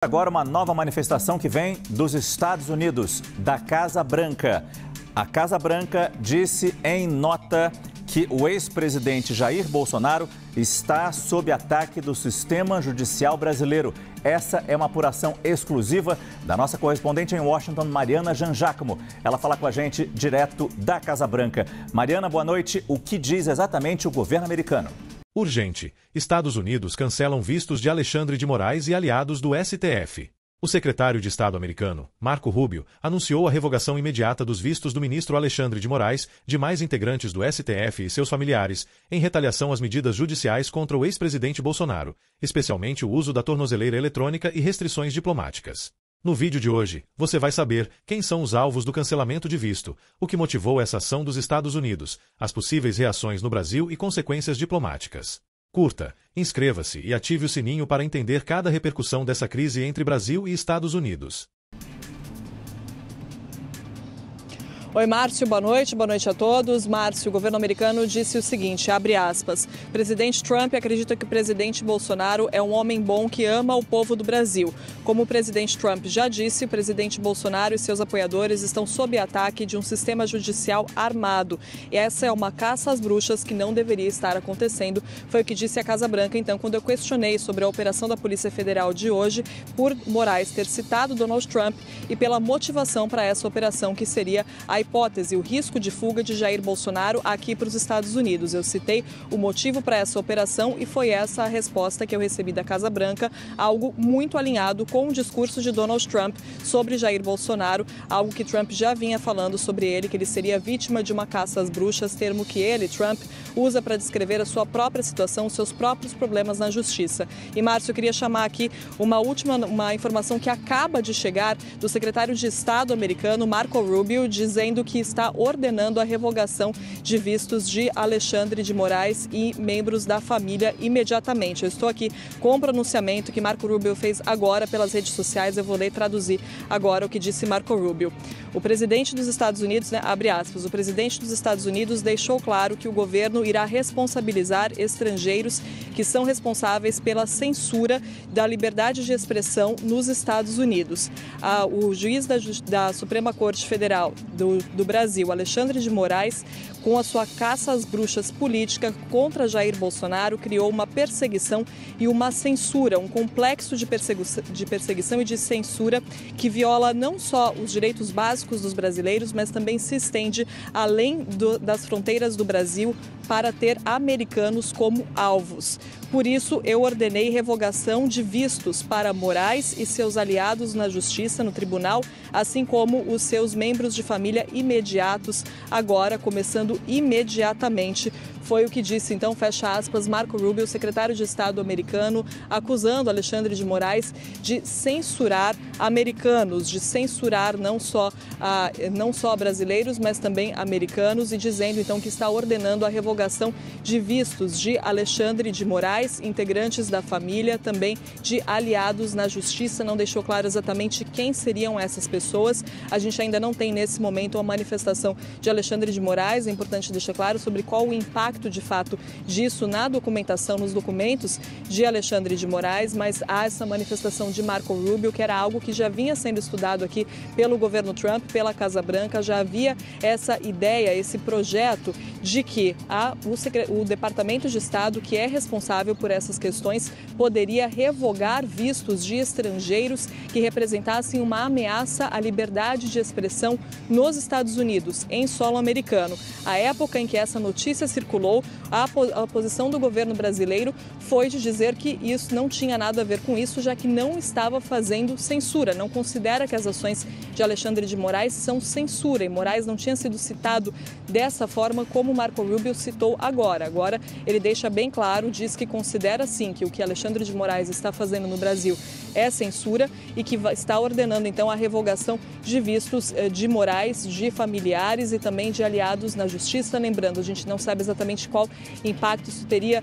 Agora uma nova manifestação que vem dos Estados Unidos, da Casa Branca. A Casa Branca disse em nota que o ex-presidente Jair Bolsonaro está sob ataque do sistema judicial brasileiro. Essa é uma apuração exclusiva da nossa correspondente em Washington, Mariana Jangiacomo. Ela fala com a gente direto da Casa Branca. Mariana, boa noite. O que diz exatamente o governo americano? Urgente. Estados Unidos cancelam vistos de Alexandre de Moraes e aliados do STF. O secretário de Estado americano, Marco Rubio, anunciou a revogação imediata dos vistos do ministro Alexandre de Moraes, de mais integrantes do STF e seus familiares, em retaliação às medidas judiciais contra o ex-presidente Bolsonaro, especialmente o uso da tornozeleira eletrônica e restrições diplomáticas. No vídeo de hoje, você vai saber quem são os alvos do cancelamento de visto, o que motivou essa ação dos Estados Unidos, as possíveis reações no Brasil e consequências diplomáticas. Curta, inscreva-se e ative o sininho para entender cada repercussão dessa crise entre Brasil e Estados Unidos. Oi, Márcio, boa noite a todos. Márcio, o governo americano disse o seguinte, abre aspas, presidente Trump acredita que o presidente Bolsonaro é um homem bom que ama o povo do Brasil. Como o presidente Trump já disse, o presidente Bolsonaro e seus apoiadores estão sob ataque de um sistema judicial armado. E essa é uma caça às bruxas que não deveria estar acontecendo, foi o que disse a Casa Branca, então, quando eu questionei sobre a operação da Polícia Federal de hoje, por Moraes ter citado Donald Trump e pela motivação para essa operação, que seria a hipótese, o risco de fuga de Jair Bolsonaro aqui para os Estados Unidos. Eu citei o motivo para essa operação e foi essa a resposta que eu recebi da Casa Branca, algo muito alinhado com o discurso de Donald Trump sobre Jair Bolsonaro, algo que Trump já vinha falando sobre ele, que ele seria vítima de uma caça às bruxas, termo que ele, Trump, usa para descrever a sua própria situação, os seus próprios problemas na justiça. E, Márcio, eu queria chamar aqui uma informação que acaba de chegar do secretário de Estado americano, Marco Rubio, dizendo que está ordenando a revogação de vistos de Alexandre de Moraes e membros da família imediatamente. Eu estou aqui com o pronunciamento que Marco Rubio fez agora pelas redes sociais. Eu vou ler e traduzir agora o que disse Marco Rubio. O presidente dos Estados Unidos, abre aspas, o presidente dos Estados Unidos deixou claro que o governo irá responsabilizar estrangeiros que são responsáveis pela censura da liberdade de expressão nos Estados Unidos. O juiz da Suprema Corte Federal do Brasil, Alexandre de Moraes, com a sua caça às bruxas política contra Jair Bolsonaro, criou uma perseguição e uma censura, um complexo de perseguição e de censura que viola não só os direitos básicos dos brasileiros, mas também se estende além das fronteiras do Brasil para ter americanos como alvos. Por isso, eu ordenei revogação de vistos para Moraes e seus aliados na Justiça, no Tribunal, assim como os seus membros de família imediatos, agora começando imediatamente. Foi o que disse, então, fecha aspas, Marco Rubio, secretário de Estado americano, acusando Alexandre de Moraes de censurar americanos, de censurar não só brasileiros, mas também americanos, e dizendo, então, que está ordenando a revogação de vistos de Alexandre de Moraes, integrantes da família, também de aliados na Justiça. Não deixou claro exatamente quem seriam essas pessoas. A gente ainda não tem, nesse momento, uma manifestação de Alexandre de Moraes. É importante deixar claro sobre qual o impacto de fato disso na documentação, nos documentos de Alexandre de Moraes, mas há essa manifestação de Marco Rubio, que era algo que já vinha sendo estudado aqui pelo governo Trump, pela Casa Branca. Já havia essa ideia, esse projeto de que o Departamento de Estado, que é responsável por essas questões, poderia revogar vistos de estrangeiros que representassem uma ameaça à liberdade de expressão nos Estados Unidos, em solo americano. A época em que essa notícia circulou, a posição do governo brasileiro foi de dizer que isso não tinha nada a ver com isso, já que não estava fazendo censura, não considera que as ações de Alexandre de Moraes são censura, e Moraes não tinha sido citado dessa forma como Marco Rubio citou agora. Agora ele deixa bem claro, diz que considera sim que o que Alexandre de Moraes está fazendo no Brasil é censura e que está ordenando então a revogação de vistos de Moraes, de familiares e também de aliados na Justiça. Lembrando, a gente não sabe exatamente qual impacto isso teria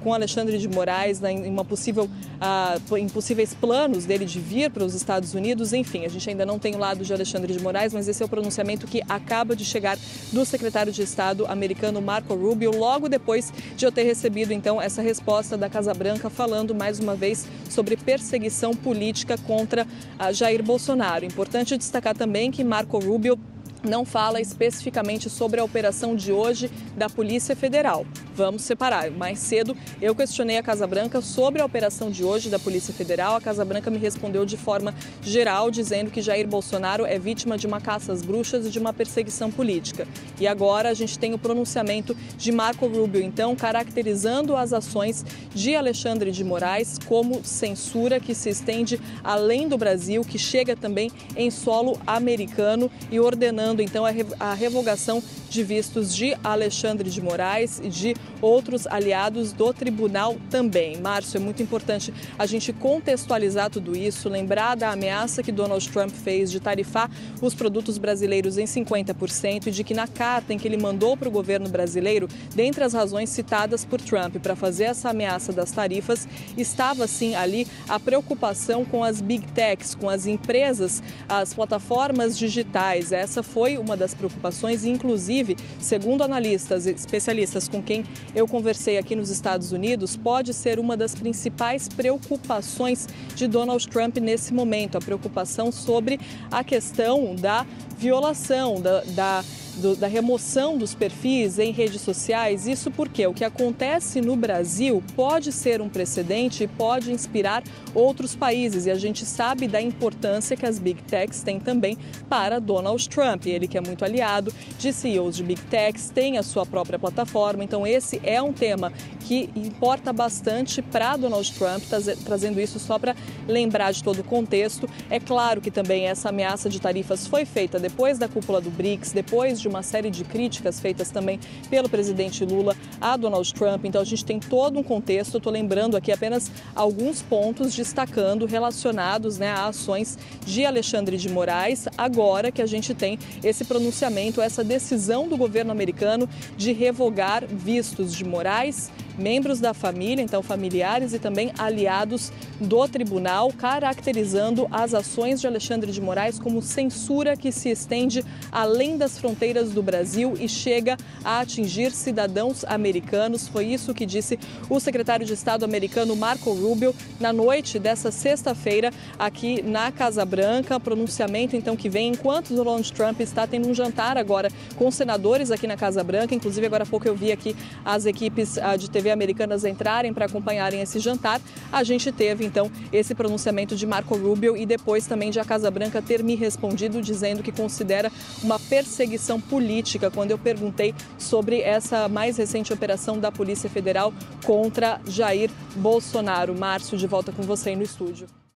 com Alexandre de Moraes em possíveis planos dele de vir para os Estados Unidos. Enfim, a gente ainda não tem o lado de Alexandre de Moraes, mas esse é o pronunciamento que acaba de chegar do secretário de Estado Estado americano Marco Rubio, logo depois de eu ter recebido, então, essa resposta da Casa Branca falando mais uma vez sobre perseguição política contra Jair Bolsonaro. Importante destacar também que Marco Rubio não fala especificamente sobre a operação de hoje da Polícia Federal. Vamos separar. Mais cedo, eu questionei a Casa Branca sobre a operação de hoje da Polícia Federal. A Casa Branca me respondeu de forma geral, dizendo que Jair Bolsonaro é vítima de uma caça às bruxas e de uma perseguição política. E agora a gente tem o pronunciamento de Marco Rubio, então, caracterizando as ações de Alexandre de Moraes como censura que se estende além do Brasil, que chega também em solo americano e ordenando então a revogação de vistos de Alexandre de Moraes e de outros aliados do tribunal também. Márcio, é muito importante a gente contextualizar tudo isso, lembrar da ameaça que Donald Trump fez de tarifar os produtos brasileiros em 50% e de que na carta em que ele mandou para o governo brasileiro, dentre as razões citadas por Trump para fazer essa ameaça das tarifas, estava sim ali a preocupação com as big techs, com as empresas, as plataformas digitais. Essa foi uma das preocupações, inclusive, segundo analistas e especialistas com quem eu conversei aqui nos Estados Unidos, pode ser uma das principais preocupações de Donald Trump nesse momento, a preocupação sobre a questão da violação, da remoção dos perfis em redes sociais. Isso porque o que acontece no Brasil pode ser um precedente e pode inspirar outros países. E a gente sabe da importância que as Big Techs têm também para Donald Trump. Ele que é muito aliado de CEOs de Big Techs, tem a sua própria plataforma. Então esse é um tema que importa bastante para Donald Trump, trazendo isso só para lembrar de todo o contexto. É claro que também essa ameaça de tarifas foi feita depois da cúpula do BRICS, depois de uma série de críticas feitas também pelo presidente Lula a Donald Trump. Então a gente tem todo um contexto. Eu estou lembrando aqui apenas alguns pontos destacando relacionados, a ações de Alexandre de Moraes, agora que a gente tem esse pronunciamento, essa decisão do governo americano de revogar vistos de Moraes, membros da família, então familiares e também aliados do tribunal, caracterizando as ações de Alexandre de Moraes como censura que se estende além das fronteiras do Brasil e chega a atingir cidadãos americanos. Foi isso que disse o secretário de Estado americano Marco Rubio na noite dessa sexta-feira aqui na Casa Branca. Pronunciamento então que vem enquanto Donald Trump está tendo um jantar agora com senadores aqui na Casa Branca. Inclusive agora há pouco eu vi aqui as equipes de TV americanas entrarem para acompanharem esse jantar. A gente teve então esse pronunciamento de Marco Rubio e depois também de a Casa Branca ter me respondido dizendo que considera uma perseguição política quando eu perguntei sobre essa mais recente operação da Polícia Federal contra Jair Bolsonaro. Márcio, de volta com você aí no estúdio.